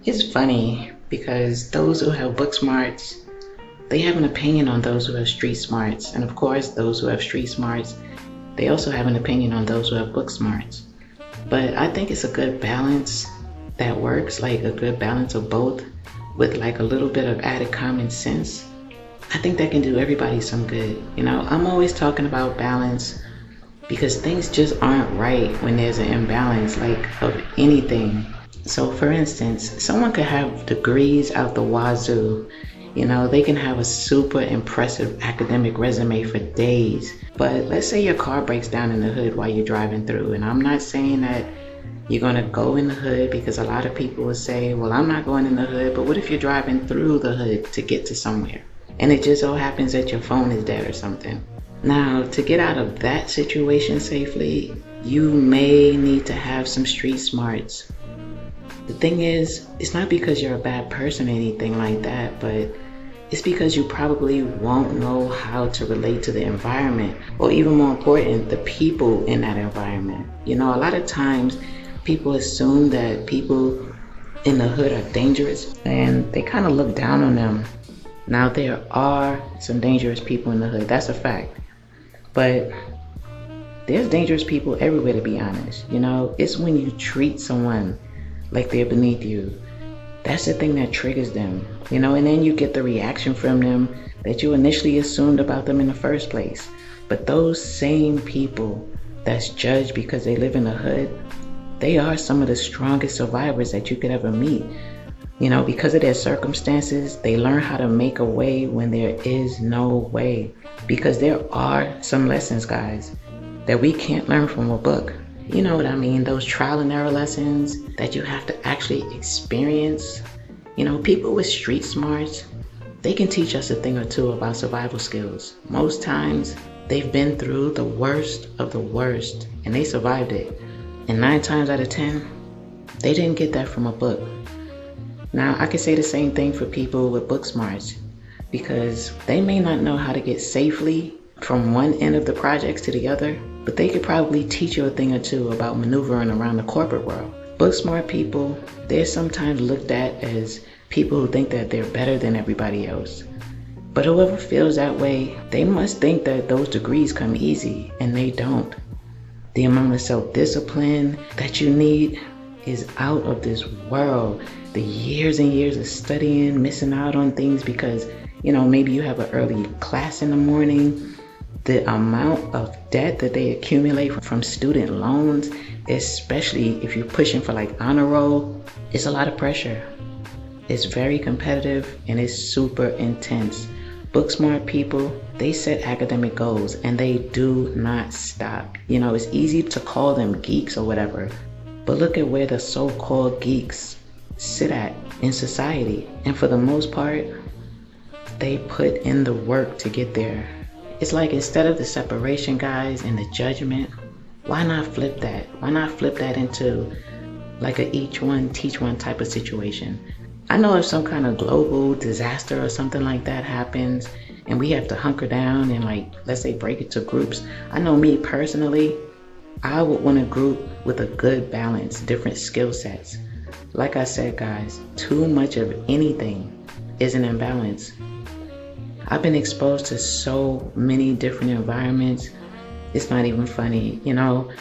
It's funny because those who have book smarts, they have an opinion on those who have street smarts. And of course, those who have street smarts, they also have an opinion on those who have book smarts. But I think it's a good balance that works, like a good balance of both with like a little bit of added common sense. I think that can do everybody some good. I'm always talking about balance because things just aren't right when there's an imbalance, like of anything. So for instance, someone could have degrees out the wazoo. They can have a super impressive academic resume for days. But let's say your car breaks down in the hood while you're driving through. And I'm not saying that you're going to go in the hood, because a lot of people will say, well, I'm not going in the hood. But what if you're driving through the hood to get to somewhere? And it just so happens that your phone is dead or something. Now, to get out of that situation safely, you may need to have some street smarts. The thing is, it's not because you're a bad person or anything like that, but it's because you probably won't know how to relate to the environment, or even more important, the people in that environment. A lot of times people assume that people in the hood are dangerous and they kind of look down on them. Now, there are some dangerous people in the hood, that's a fact. But there's dangerous people everywhere, to be honest. It's when you treat someone like they're beneath you. That's the thing that triggers them, and then you get the reaction from them that you initially assumed about them in the first place. But those same people that's judged because they live in the hood, they are some of the strongest survivors that you could ever meet. Because of their circumstances, they learn how to make a way when there is no way. Because there are some lessons, guys, that we can't learn from a book. You know what I mean? Those trial and error lessons that you have to actually experience. People with street smarts, they can teach us a thing or two about survival skills. Most times, they've been through the worst of the worst and they survived it. And 9 times out of 10, they didn't get that from a book. Now, I could say the same thing for people with book smarts, because they may not know how to get safely from one end of the projects to the other, but they could probably teach you a thing or two about maneuvering around the corporate world. Book smart people, they're sometimes looked at as people who think that they're better than everybody else. But whoever feels that way, they must think that those degrees come easy, and they don't. The amount of self-discipline that you need is out of this world. The years and years of studying, missing out on things because, maybe you have an early class in the morning. The amount of debt that they accumulate from student loans, especially if you're pushing for like honor roll, it's a lot of pressure. It's very competitive and it's super intense. Book smart people, they set academic goals and they do not stop. It's easy to call them geeks or whatever, but look at where the so-called geeks sit at in society. And for the most part, they put in the work to get there. It's like, instead of the separation, guys, and the judgment, why not flip that? Why not flip that into like a each one, teach one type of situation? I know if some kind of global disaster or something like that happens and we have to hunker down and let's say break it to groups. I know me personally, I would want a group with a good balance, different skill sets. Like I said, guys, too much of anything is an imbalance. I've been exposed to so many different environments. It's not even funny,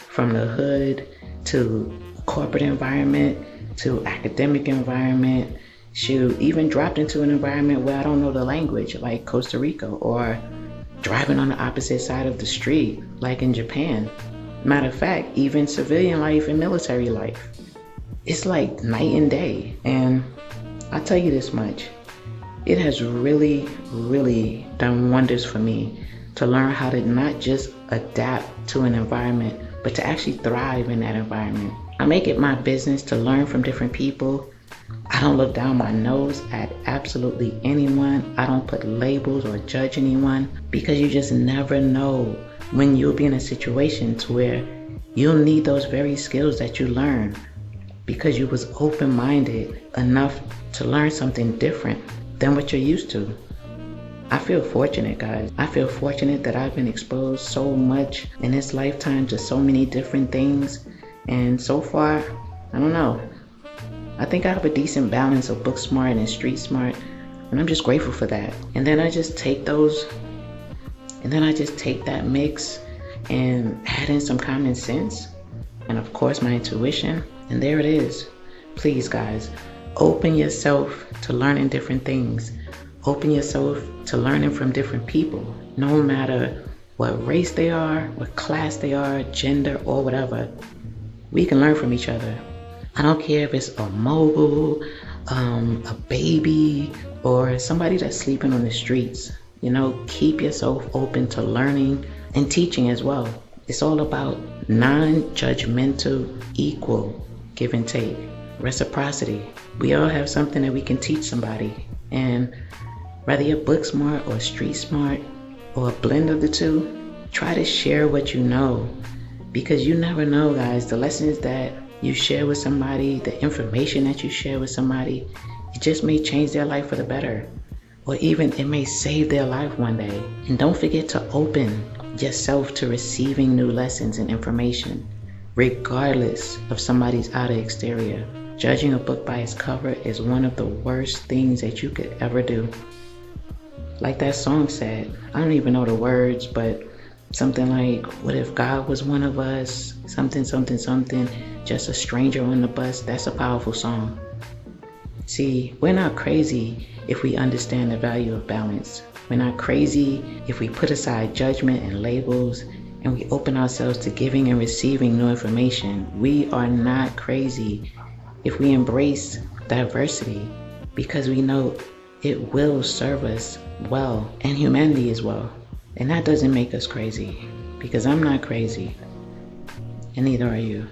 from the hood to corporate environment to academic environment. Shoot, even dropped into an environment where I don't know the language, like Costa Rica, or driving on the opposite side of the street, like in Japan. Matter of fact, even civilian life and military life. It's like night and day. And I'll tell you this much. It has really, really done wonders for me to learn how to not just adapt to an environment, but to actually thrive in that environment. I make it my business to learn from different people. I don't look down my nose at absolutely anyone. I don't put labels or judge anyone, because you just never know when you'll be in a situation to where you'll need those very skills that you learn because you was open-minded enough to learn something different than what you're used to. I feel fortunate, guys. I feel fortunate that I've been exposed so much in this lifetime to so many different things. And so far, I don't know. I think I have a decent balance of book smart and street smart, and I'm just grateful for that. And then I just take that mix and add in some common sense and of course my intuition, and there it is. Please guys, open yourself to learning different things. Open yourself to learning from different people, no matter what race they are, what class they are, gender, or whatever. We can learn from each other. I don't care if it's a mogul, a baby, or somebody that's sleeping on the streets. Keep yourself open to learning and teaching as well. It's all about non-judgmental, equal give and take, reciprocity. We all have something that we can teach somebody, and whether you're book smart or street smart or a blend of the two, try to share what you know, because you never know, guys. The lessons that you share with somebody, the information that you share with somebody, it just may change their life for the better, or even it may save their life one day. And don't forget to open yourself to receiving new lessons and information, regardless of somebody's outer exterior. Judging a book by its cover is one of the worst things that you could ever do. Like that song said, I don't even know the words, but something like, what if God was one of us? Something, something, something, just a stranger on the bus. That's a powerful song. See, we're not crazy if we understand the value of balance. We're not crazy if we put aside judgment and labels and we open ourselves to giving and receiving new information. We are not crazy if we embrace diversity, because we know it will serve us well and humanity as well. And that doesn't make us crazy, because I'm not crazy and neither are you.